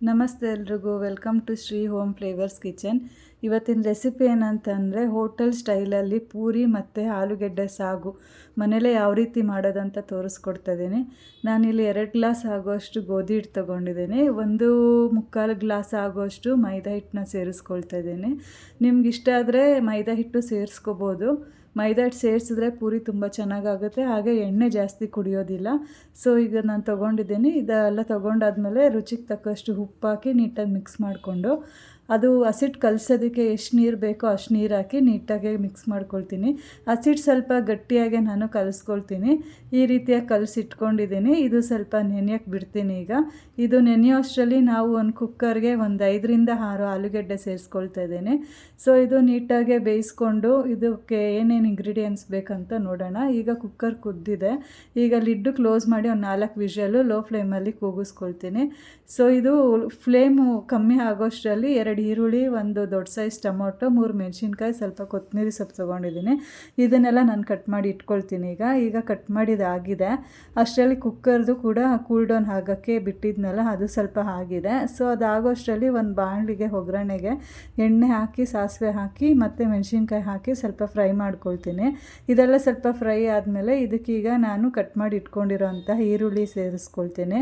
ನಮಸ್ತೆ ಎಲ್ರಿಗೂ, welcome to Sri home flavours kitchen. ಇವತ್ತಿನ ರೆಸಿಪಿ ಏನಂತಂದರೆ ಹೋಟೆಲ್ ಸ್ಟೈಲಲ್ಲಿ ಪೂರಿ ಮತ್ತು ಆಲೂಗೆಡ್ಡೆ ಸಾಗು ಮನೇಲೇ ಯಾವ ರೀತಿ ಮಾಡೋದಂತ ತೋರಿಸ್ಕೊಡ್ತಾ ಇದ್ದೀನಿ. ನಾನಿಲ್ಲಿ 2 ಗ್ಲಾಸ್ ಆಗೋಷ್ಟು ಗೋಧಿ ಹಿಟ್ಟು ತೊಗೊಂಡಿದ್ದೀನಿ. 1.25 ಗ್ಲಾಸ್ ಆಗೋಷ್ಟು ಮೈದಾ ಹಿಟ್ಟನ್ನ ಸೇರಿಸ್ಕೊಳ್ತಾ ಇದ್ದೀನಿ. ನಿಮ್ಗೆ ಇಷ್ಟ ಆದರೆ ಮೈದಾ ಹಿಟ್ಟು ಸೇರಿಸ್ಕೋಬೋದು. ಮೈದಾ ಹಿಟ್ಟು ಸೇರಿಸಿದ್ರೆ ಪೂರಿ ತುಂಬ ಚೆನ್ನಾಗಾಗುತ್ತೆ, ಹಾಗೆ ಎಣ್ಣೆ ಜಾಸ್ತಿ ಕುಡಿಯೋದಿಲ್ಲ. ಸೊ ಈಗ ನಾನು ತೊಗೊಂಡಿದ್ದೀನಿ. ಇದೆಲ್ಲ ತೊಗೊಂಡಾದ್ಮೇಲೆ ರುಚಿಗೆ ತಕ್ಕಷ್ಟು ಉಪ್ಪು ಹಾಕಿ ನೀಟಾಗಿ ಮಿಕ್ಸ್ ಮಾಡಿಕೊಂಡು, ಅದು ಹಸಿಟ್ಟು ಕಲಸೋದಕ್ಕೆ ಎಷ್ಟು ನೀರು ಬೇಕೋ ಅಷ್ಟು ನೀರು ಹಾಕಿ ನೀಟಾಗಿ ಮಿಕ್ಸ್ ಮಾಡ್ಕೊಳ್ತೀನಿ. ಹಸಿಟ್ಟು ಸ್ವಲ್ಪ ಗಟ್ಟಿಯಾಗೆ ನಾನು ಕಲಿಸ್ಕೊಳ್ತೀನಿ. ಈ ರೀತಿಯಾಗಿ ಕಲಸಿಟ್ಕೊಂಡಿದ್ದೀನಿ. ಇದು ಸ್ವಲ್ಪ ನೆನೆಯೋಕ್ಕೆ ಬಿಡ್ತೀನಿ. ಈಗ ಇದು ನೆನೆಯೋ ಅಷ್ಟರಲ್ಲಿ ನಾವು ಒಂದು ಕುಕ್ಕರ್ಗೆ 5 ರಿಂದ 6 ಆಲೂಗೆಡ್ಡೆ ಸೇರಿಸ್ಕೊಳ್ತಾ ಇದ್ದೀನಿ. ಸೊ ಇದು ನೀಟಾಗಿ ಬೇಯಿಸ್ಕೊಂಡು ಇದಕ್ಕೆ ಏನೇನು ಇಂಗ್ರೀಡಿಯೆಂಟ್ಸ್ ಬೇಕಂತ ನೋಡೋಣ. ಈಗ ಕುಕ್ಕರ್ ಕುದ್ದಿದೆ. ಈಗ ಲಿಡ್ಡು ಕ್ಲೋಸ್ ಮಾಡಿ ಒಂದು 4 ವಿಷಲು ಲೋ ಫ್ಲೇಮಲ್ಲಿ ಕೂಗಿಸ್ಕೊಳ್ತೀನಿ. ಸೊ ಇದು ಫ್ಲೇಮು ಕಮ್ಮಿ ಆಗೋಷ್ಟರಲ್ಲಿ 2 ಈರುಳ್ಳಿ, 1 ದೊಡ್ಡ ಸೈಜ್ ಟೊಮೊಟೊ, 3 ಮೆಣಸಿನ್ಕಾಯಿ, ಸ್ವಲ್ಪ ಕೊತ್ತಂಬರಿ ಸೊಪ್ಪು ತೊಗೊಂಡಿದ್ದೀನಿ. ಇದನ್ನೆಲ್ಲ ನಾನು ಕಟ್ ಮಾಡಿ ಇಟ್ಕೊಳ್ತೀನಿ. ಈಗ ಕಟ್ ಮಾಡಿದಾಗಿದೆ. ಅಷ್ಟರಲ್ಲಿ ಕುಕ್ಕರ್ದು ಕೂಡ ಕೂಲ್ ಡೌನ್ ಆಗೋಕ್ಕೆ ಬಿಟ್ಟಿದ್ನಲ್ಲ, ಅದು ಸ್ವಲ್ಪ ಆಗಿದೆ. ಸೊ ಅದಾಗೋಷ್ಟರಲ್ಲಿ ಒಂದು ಬಾಣಲಿಗೆ ಒಗ್ಗರಣೆಗೆ ಎಣ್ಣೆ ಹಾಕಿ, ಸಾಸಿವೆ ಹಾಕಿ ಮತ್ತು ಮೆಣಸಿನ್ಕಾಯಿ ಹಾಕಿ ಸ್ವಲ್ಪ ಫ್ರೈ ಮಾಡ್ಕೊಳ್ತೀನಿ. ಇದೆಲ್ಲ ಸ್ವಲ್ಪ ಫ್ರೈ ಆದಮೇಲೆ ಇದಕ್ಕೀಗ ನಾನು ಕಟ್ ಮಾಡಿ ಇಟ್ಕೊಂಡಿರೋಂಥ ಈರುಳ್ಳಿ ಸೇರಿಸ್ಕೊಳ್ತೀನಿ.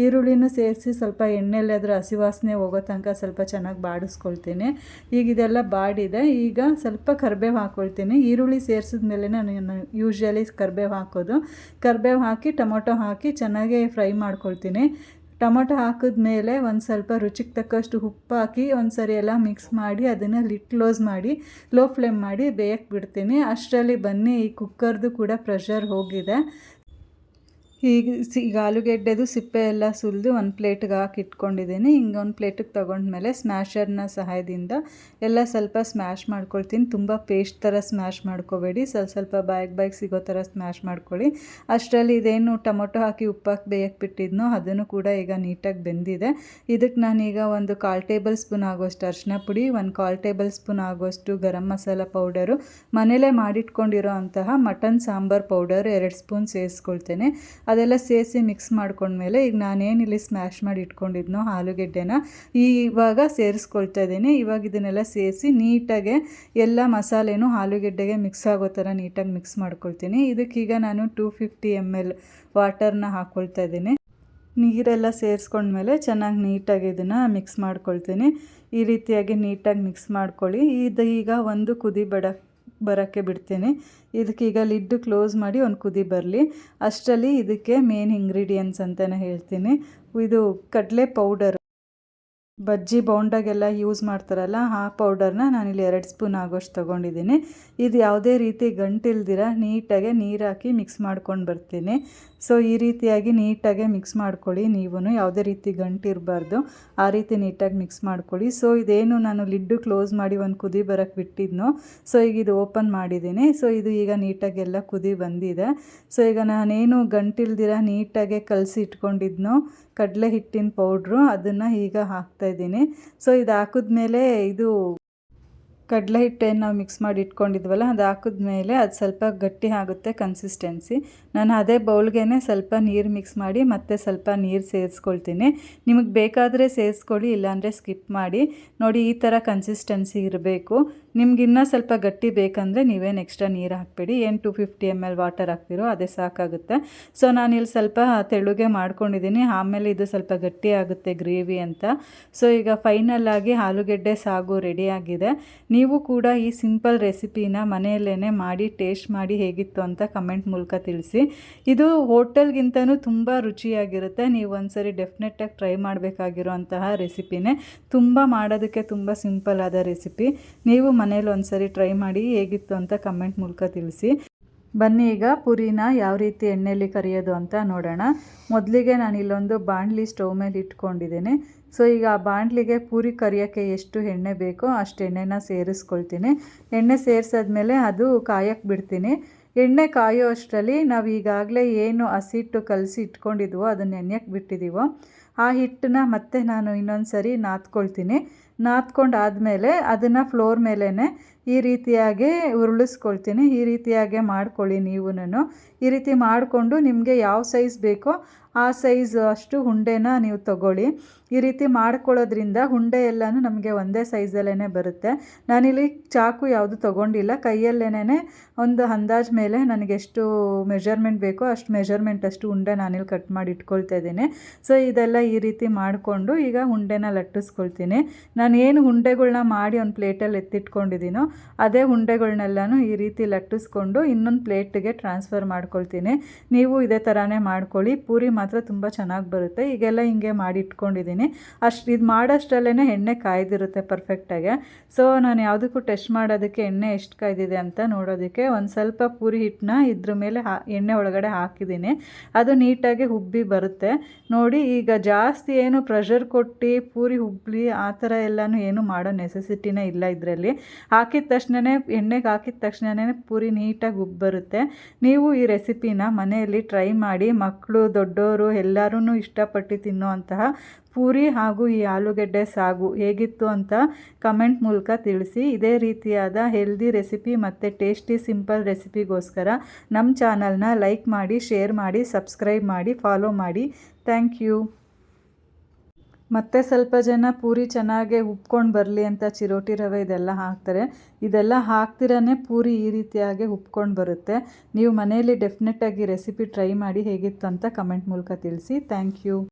ಈರುಳ್ಳಿನೂ ಸೇರಿಸಿ ಸ್ವಲ್ಪ ಎಣ್ಣೆಯಲ್ಲಿ ಅದರ ಹಸಿ ವಾಸನೆ ಹೋಗೋ ತನಕ ಸ್ವಲ್ಪ ಚೆನ್ನಾಗಿ ಬಾಡಿಸ್ಕೊಳ್ತೀನಿ. ಈಗ ಇದೆಲ್ಲ ಬಾಡಿದೆ. ಈಗ ಸ್ವಲ್ಪ ಕರಿಬೇವು ಹಾಕ್ಕೊಳ್ತೀನಿ. ಈರುಳ್ಳಿ ಸೇರಿಸಿದ ಮೇಲೆ ನಾನು ಯೂಶ್ವಲಿ ಕರಿಬೇವು ಹಾಕೋದು. ಕರಿಬೇವು ಹಾಕಿ ಟೊಮೊಟೊ ಹಾಕಿ ಚೆನ್ನಾಗಿ ಫ್ರೈ ಮಾಡ್ಕೊಳ್ತೀನಿ. ಟೊಮೊಟೊ ಹಾಕಿದ್ಮೇಲೆ ಒಂದು ಸ್ವಲ್ಪ ರುಚಿಗೆ ತಕ್ಕಷ್ಟು ಉಪ್ಪು ಹಾಕಿ ಒಂದು ಸರಿ ಎಲ್ಲ ಮಿಕ್ಸ್ ಮಾಡಿ ಅದನ್ನು ಲಿಡ್ ಕ್ಲೋಸ್ ಮಾಡಿ ಲೋ ಫ್ಲೇಮ್ ಮಾಡಿ ಬೇಯಕ್ಕೆ ಬಿಡ್ತೀನಿ. ಅಷ್ಟರಲ್ಲಿ ಬನ್ನಿ, ಈ ಕುಕ್ಕರ್ದು ಕೂಡ ಪ್ರೆಷರ್ ಹೋಗಿದೆ. ಈಗ ಆಲೂಗೆಡ್ಡೆದು ಸಿಪ್ಪೆ ಎಲ್ಲ ಸುಲಿದು ಒಂದು ಪ್ಲೇಟ್ಗೆ ಹಾಕಿ ಇಟ್ಕೊಂಡಿದ್ದೀನಿ. ಹಿಂಗೆ ಒಂದು ಪ್ಲೇಟಿಗೆ ತೊಗೊಂಡ್ಮೇಲೆ ಸ್ಮ್ಯಾಶರ್ನ ಸಹಾಯದಿಂದ ಎಲ್ಲ ಸ್ವಲ್ಪ ಸ್ಮ್ಯಾಶ್ ಮಾಡ್ಕೊಳ್ತೀನಿ. ತುಂಬ ಪೇಸ್ಟ್ ಥರ ಸ್ಮ್ಯಾಶ್ ಮಾಡ್ಕೋಬೇಡಿ, ಸ್ವಲ್ಪ ಬಾಯಿಗೆ ಸಿಗೋ ಥರ ಸ್ಮ್ಯಾಶ್ ಮಾಡ್ಕೊಳ್ಳಿ. ಅಷ್ಟರಲ್ಲಿ ಇದೇನು ಟೊಮೊಟೊ ಹಾಕಿ ಉಪ್ಪು ಹಾಕಿ ಬೇಯಕ್ಕೆ ಬಿಟ್ಟಿದ್ನೋ ಅದನ್ನು ಕೂಡ ಈಗ ನೀಟಾಗಿ ಬೆಂದಿದೆ. ಇದಕ್ಕೆ ನಾನೀಗ 1 ಟೇಬಲ್ ಸ್ಪೂನ್ ಆಗೋಷ್ಟು ಅರಿಶಿನ ಪುಡಿ, 1 ಟೇಬಲ್ ಸ್ಪೂನ್ ಆಗೋಷ್ಟು ಗರಂ ಮಸಾಲ ಪೌಡರು, ಮನೇಲೇ ಮಾಡಿಟ್ಕೊಂಡಿರೋ ಅಂತಹ ಮಟನ್ ಸಾಂಬಾರ್ ಪೌಡರ್ 2 ಸ್ಪೂನ್ ಸೇರಿಸ್ಕೊಳ್ತೇನೆ. ಅದೆಲ್ಲ ಸೇರಿಸಿ ಮಿಕ್ಸ್ ಮಾಡ್ಕೊಂಡ್ಮೇಲೆ ಈಗ ನಾನೇನಿಲ್ಲಿ ಸ್ಮ್ಯಾಶ್ ಮಾಡಿ ಇಟ್ಕೊಂಡಿದ್ನೋ ಆಲೂಗೆಡ್ಡೆನ ಇವಾಗ ಸೇರಿಸ್ಕೊಳ್ತಾ ಇದ್ದೀನಿ. ಇವಾಗ ಇದನ್ನೆಲ್ಲ ಸೇರಿಸಿ ನೀಟಾಗೆ ಎಲ್ಲ ಮಸಾಲೆನೂ ಆಲೂಗೆಡ್ಡೆಗೆ ಮಿಕ್ಸ್ ಆಗೋ ಥರ ನೀಟಾಗಿ ಮಿಕ್ಸ್ ಮಾಡ್ಕೊಳ್ತೀನಿ. ಇದಕ್ಕೀಗ ನಾನು 250 ml ವಾಟರ್ನ ಹಾಕ್ಕೊಳ್ತಾ ಇದ್ದೀನಿ. ನೀರೆಲ್ಲ ಸೇರಿಸ್ಕೊಂಡ್ಮೇಲೆ ಚೆನ್ನಾಗಿ ನೀಟಾಗಿ ಇದನ್ನು ಮಿಕ್ಸ್ ಮಾಡ್ಕೊಳ್ತೀನಿ. ಈ ರೀತಿಯಾಗಿ ನೀಟಾಗಿ ಮಿಕ್ಸ್ ಮಾಡ್ಕೊಳ್ಳಿ. ಈಗ ಒಂದು ಕುದಿ ಬರೋಕ್ಕೆ ಬಿಡ್ತೀನಿ. ಇದಕ್ಕೀಗ ಲಿಡ್ಡು ಕ್ಲೋಸ್ ಮಾಡಿ ಒಂದು ಕುದಿ ಬರಲಿ. ಅಷ್ಟರಲ್ಲಿ ಇದಕ್ಕೆ ಮೇನ್ ಇಂಗ್ರೀಡಿಯೆಂಟ್ಸ್ ಅಂತಲೇ ಹೇಳ್ತೀನಿ. ಇದು ಕಡಲೆ ಪೌಡರ್, ಬಜ್ಜಿ ಬೋಂಡಾಗೆಲ್ಲ ಯೂಸ್ ಮಾಡ್ತಾರಲ್ಲ ಆ ಪೌಡರ್ನ ನಾನಿಲ್ಲಿ 2 ಸ್ಪೂನ್ ಆಗೋಷ್ಟು ತೊಗೊಂಡಿದ್ದೀನಿ. ಇದು ಯಾವುದೇ ರೀತಿ ಗಂಟಿಲ್ದಿರ ನೀಟಾಗೆ ನೀರು ಹಾಕಿ ಮಿಕ್ಸ್ ಮಾಡ್ಕೊಂಡು ಬರ್ತೀನಿ. ಸೊ ಈ ರೀತಿಯಾಗಿ ನೀಟಾಗೆ ಮಿಕ್ಸ್ ಮಾಡ್ಕೊಳ್ಳಿ. ನೀವು ಯಾವುದೇ ರೀತಿ ಗಂಟಿರಬಾರ್ದು, ಆ ರೀತಿ ನೀಟಾಗಿ ಮಿಕ್ಸ್ ಮಾಡ್ಕೊಳ್ಳಿ. ಸೊ ಇದೇನು ನಾನು ಲಿಡ್ಡು ಕ್ಲೋಸ್ ಮಾಡಿ ಒಂದು ಕುದಿ ಬರೋಕ್ಕೆ ಬಿಟ್ಟಿದ್ನೋ, ಸೊ ಈಗ ಇದು ಓಪನ್ ಮಾಡಿದ್ದೀನಿ. ಸೊ ಇದು ಈಗ ನೀಟಾಗಿ ಎಲ್ಲ ಕುದಿ ಬಂದಿದೆ. ಸೊ ಈಗ ನಾನೇನು ಗಂಟಿಲ್ದಿರ ನೀಟಾಗೆ ಕಲಸಿ ಇಟ್ಕೊಂಡಿದ್ನೋ ಕಡಲೆ ಹಿಟ್ಟಿನ ಪೌಡ್ರು, ಅದನ್ನು ಈಗ ಹಾಕ್ತಾಯಿದ್ದೀನಿ. ಸೊ ಇದು ಹಾಕಿದ್ಮೇಲೆ ಇದು ಕಡಲೆ ಹಿಟ್ಟೇನು ನಾವು ಮಿಕ್ಸ್ ಮಾಡಿ ಇಟ್ಕೊಂಡಿದ್ವಲ್ಲ ಅದು ಹಾಕಿದ್ಮೇಲೆ ಅದು ಸ್ವಲ್ಪ ಗಟ್ಟಿ ಆಗುತ್ತೆ ಕನ್ಸಿಸ್ಟೆನ್ಸಿ. ನಾನು ಅದೇ ಬೌಲ್ಗೆ ಸ್ವಲ್ಪ ನೀರು ಮಿಕ್ಸ್ ಮಾಡಿ ಮತ್ತೆ ಸ್ವಲ್ಪ ನೀರು ಸೇರಿಸ್ಕೊಳ್ತೀನಿ. ನಿಮಗೆ ಬೇಕಾದರೆ ಸೇರಿಸ್ಕೊಳ್ಳಿ, ಇಲ್ಲಾಂದರೆ ಸ್ಕಿಪ್ ಮಾಡಿ. ನೋಡಿ, ಈ ಥರ ಕನ್ಸಿಸ್ಟೆನ್ಸಿ ಇರಬೇಕು. ನಿಮ್ಗೆ ಇನ್ನೂ ಸ್ವಲ್ಪ ಗಟ್ಟಿ ಬೇಕಂದರೆ ನೀವೇನು ಎಕ್ಸ್ಟ್ರಾ ನೀರು ಹಾಕಬೇಡಿ. ಏನು 250 ml ವಾಟರ್ ಹಾಕ್ತಿರೋ ಅದೇ ಸಾಕಾಗುತ್ತೆ. ಸೊ ನಾನಿಲ್ಲಿ ಸ್ವಲ್ಪ ತೆಳುಗೆ ಮಾಡ್ಕೊಂಡಿದ್ದೀನಿ. ಆಮೇಲೆ ಇದು ಸ್ವಲ್ಪ ಗಟ್ಟಿ ಆಗುತ್ತೆ ಗ್ರೇವಿ ಅಂತ. ಸೊ ಈಗ ಫೈನಲ್ಲಾಗಿ ಆಲೂಗೆಡ್ಡೆ ಸಾಗು ರೆಡಿಯಾಗಿದೆ. ನೀವು ಕೂಡ ಈ ಸಿಂಪಲ್ ರೆಸಿಪಿನ ಮನೆಯಲ್ಲೇ ಮಾಡಿ ಟೇಸ್ಟ್ ಮಾಡಿ ಹೇಗಿತ್ತು ಅಂತ ಕಮೆಂಟ್ ಮೂಲಕ ತಿಳಿಸಿ. ಇದು ಹೋಟೆಲ್ಗಿಂತನೂ ತುಂಬ ರುಚಿಯಾಗಿರುತ್ತೆ. ನೀವು ಒಂದ್ಸರಿ ಡೆಫಿನೆಟಾಗಿ ಟ್ರೈ ಮಾಡಬೇಕಾಗಿರೋಂತಹ ರೆಸಿಪಿನೇ. ತುಂಬ ಮಾಡೋದಕ್ಕೆ ತುಂಬ ಸಿಂಪಲ್ ಆದ ರೆಸಿಪಿ. ನೀವು ಮನೇಲಿ ಒಂದ್ಸರಿ ಟ್ರೈ ಮಾಡಿ ಹೇಗಿತ್ತು ಅಂತ ಕಮೆಂಟ್ ಮೂಲಕ ತಿಳಿಸಿ. ಬನ್ನಿ, ಈಗ ಪೂರಿನ ಯಾವ ರೀತಿ ಎಣ್ಣೆಯಲ್ಲಿ ಕರಿಯೋದು ಅಂತ ನೋಡೋಣ. ಮೊದಲಿಗೆ ನಾನು ಇಲ್ಲೊಂದು ಬಾಣಲಿ ಸ್ಟವ್ ಮೇಲೆ ಇಟ್ಕೊಂಡಿದ್ದೀನಿ. ಸೊ ಈಗ ಆ ಬಾಣಲಿಗೆ ಪೂರಿ ಕರಿಯೋಕ್ಕೆ ಎಷ್ಟು ಎಣ್ಣೆ ಬೇಕೋ ಅಷ್ಟು ಎಣ್ಣೆನ ಸೇರಿಸ್ಕೊಳ್ತೀನಿ. ಎಣ್ಣೆ ಸೇರಿಸಾದ್ಮೇಲೆ ಅದು ಕಾಯಕ್ಕೆ ಬಿಡ್ತೀನಿ. ಎಣ್ಣೆ ಕಾಯೋ ಅಷ್ಟರಲ್ಲಿ ನಾವು ಈಗಾಗಲೇ ಏನು ಹಸಿಟ್ಟು ಕಲಸಿ ಇಟ್ಕೊಂಡಿದ್ವೋ ಅದನ್ನು ನೆನೆಯಕ್ಕೆ ಬಿಟ್ಟಿದ್ದೀವೋ ಆ ಹಿಟ್ಟನ್ನ ಮತ್ತೆ ನಾನು ಇನ್ನೊಂದು ಸರಿ ನಾದ್ಕೊಳ್ತೀನಿ. ನಾದ್ಕೊಂಡು ಆದಮೇಲೆ ಅದನ್ನು ಫ್ಲೋರ್ ಮೇಲೇ ಈ ರೀತಿಯಾಗಿ ಉರುಳಿಸ್ಕೊಳ್ತೀನಿ. ಈ ರೀತಿಯಾಗಿ ಮಾಡ್ಕೊಳ್ಳಿ ನೀವು. ಈ ರೀತಿ ಮಾಡಿಕೊಂಡು ನಿಮಗೆ ಯಾವ ಸೈಜ್ ಬೇಕೋ ಆ ಸೈಜ್ ಅಷ್ಟು ಉಂಡೆನ ನೀವು ತಗೊಳ್ಳಿ. ಈ ರೀತಿ ಮಾಡ್ಕೊಳ್ಳೋದ್ರಿಂದ ಉಂಡೆ ಎಲ್ಲನೂ ನಮಗೆ ಒಂದೇ ಸೈಜಲ್ಲೇ ಬರುತ್ತೆ. ನಾನಿಲ್ಲಿ ಚಾಕು ಯಾವುದು ತೊಗೊಂಡಿಲ್ಲ, ಕೈಯಲ್ಲೇನೇ ಒಂದು ಅಂದಾಜು ಮೇಲೆ ನನಗೆ ಎಷ್ಟು ಮೆಜರ್ಮೆಂಟ್ ಬೇಕೋ ಅಷ್ಟು ಮೆಜರ್ಮೆಂಟ್ ಅಷ್ಟು ಉಂಡೆ ನಾನಿಲ್ಲಿ ಕಟ್ ಮಾಡಿ ಇಟ್ಕೊಳ್ತಾ ಇದ್ದೀನಿ. ಸೊ ಇದೆಲ್ಲ ಈ ರೀತಿ ಮಾಡಿಕೊಂಡು ಈಗ ಉಂಡೆನ ಲಟ್ಟಿಸ್ಕೊಳ್ತೀನಿ. ನಾನು ಏನು ಉಂಡೆಗಳ್ನ ಮಾಡಿ ಒಂದು ಪ್ಲೇಟಲ್ಲಿ ಎತ್ತಿಟ್ಕೊಂಡಿದ್ದೀನೋ ಅದೇ ಉಂಡೆಗಳ್ನೆಲ್ಲನೂ ಈ ರೀತಿ ಲಟ್ಟಿಸ್ಕೊಂಡು ಇನ್ನೊಂದು ಪ್ಲೇಟಿಗೆ ಟ್ರಾನ್ಸ್ಫರ್ ಮಾಡ್ಕೊಳ್ತೀನಿ. ನೀವು ಇದೇ ಥರನೇ ಮಾಡ್ಕೊಳ್ಳಿ. ಪೂರಿ ಮಾತ್ರ ತುಂಬ ಚೆನ್ನಾಗಿ ಬರುತ್ತೆ. ಈಗೆಲ್ಲ ಹಿಂಗೆ ಮಾಡಿ ಇಟ್ಕೊಂಡಿದ್ದೀನಿ. ಇದು ಮಾಡೋಷ್ಟರಲ್ಲೇ ಎಣ್ಣೆ ಕಾಯ್ದಿರುತ್ತೆ ಪರ್ಫೆಕ್ಟಾಗಿ. ಸೊ ನಾನು ಯಾವುದಕ್ಕೂ ಟೆಸ್ಟ್ ಮಾಡೋದಕ್ಕೆ ಎಣ್ಣೆ ಎಷ್ಟು ಕಾಯ್ದಿದೆ ಅಂತ ನೋಡೋದಕ್ಕೆ ಒಂದು ಸ್ವಲ್ಪ ಪೂರಿ ಹಿಟ್ಟನ್ನ ಇದ್ರ ಮೇಲೆ ಎಣ್ಣೆ ಒಳಗಡೆ ಹಾಕಿದ್ದೀನಿ. ಅದು ನೀಟಾಗಿ ಉಬ್ಬಿ ಬರುತ್ತೆ ನೋಡಿ. ಈಗ ಜಾಸ್ತಿ ಏನು ಪ್ರೆಷರ್ ಕೊಟ್ಟು ಪೂರಿ ಉಬ್ಬಲಿ ಆ ಥರ ಎಲ್ಲನೂ ಏನು ಮಾಡೋ ನೆಸೆಸಿಟಿನೇ ಇಲ್ಲ. ಇದರಲ್ಲಿ ಹಾಕಿದ ತಕ್ಷಣವೇ ಎಣ್ಣೆಗೆ ಹಾಕಿದ ತಕ್ಷಣವೇ ಪೂರಿ ನೀಟಾಗಿ ಉಬ್ಬಿ ಬರುತ್ತೆ. ನೀವು ಈ ರೆಸಿಪಿನ ಮನೆಯಲ್ಲಿ ಟ್ರೈ ಮಾಡಿ. ಮಕ್ಕಳು ದೊಡ್ಡವರು ಎಲ್ಲರೂ ಇಷ್ಟಪಟ್ಟು ತಿನ್ನೋ ಅಂತಹ ಪೂರಿ ಹಾಗೂ ಈ ಆಲೂಗೆಡ್ಡೆ ಸಾಗು ಹೇಗಿತ್ತು ಅಂತ ಕಮೆಂಟ್ ಮೂಲಕ ತಿಳಿಸಿ. ಇದೇ ರೀತಿಯಾದ ಹೆಲ್ದಿ ರೆಸಿಪಿ ಮತ್ತು ಟೇಸ್ಟಿ ಸಿಂಪಲ್ ರೆಸಿಪಿಗೋಸ್ಕರ ನಮ್ಮ ಚಾನಲ್ನ ಲೈಕ್ ಮಾಡಿ, ಶೇರ್ ಮಾಡಿ, ಸಬ್ಸ್ಕ್ರೈಬ್ ಮಾಡಿ, ಫಾಲೋ ಮಾಡಿ. Thank you. ಮತ್ತು ಸ್ವಲ್ಪ ಜನ ಪೂರಿ ಚೆನ್ನಾಗೆ ಉಬ್ಕೊಂಡು ಬರಲಿ ಅಂತ ಚಿರೋಟಿ ರವೆ ಇದೆಲ್ಲ ಹಾಕ್ತಾರೆ. ಇದೆಲ್ಲ ಹಾಕ್ತಿರೇ ಪೂರಿ ಈ ರೀತಿಯಾಗಿ ಉಬ್ಕೊಂಡು ಬರುತ್ತೆ. ನೀವು ಮನೆಯಲ್ಲಿ ಡೆಫಿನೆಟಾಗಿ ರೆಸಿಪಿ ಟ್ರೈ ಮಾಡಿ ಹೇಗಿತ್ತು ಅಂತ ಕಮೆಂಟ್ ಮೂಲಕ ತಿಳಿಸಿ. Thank you.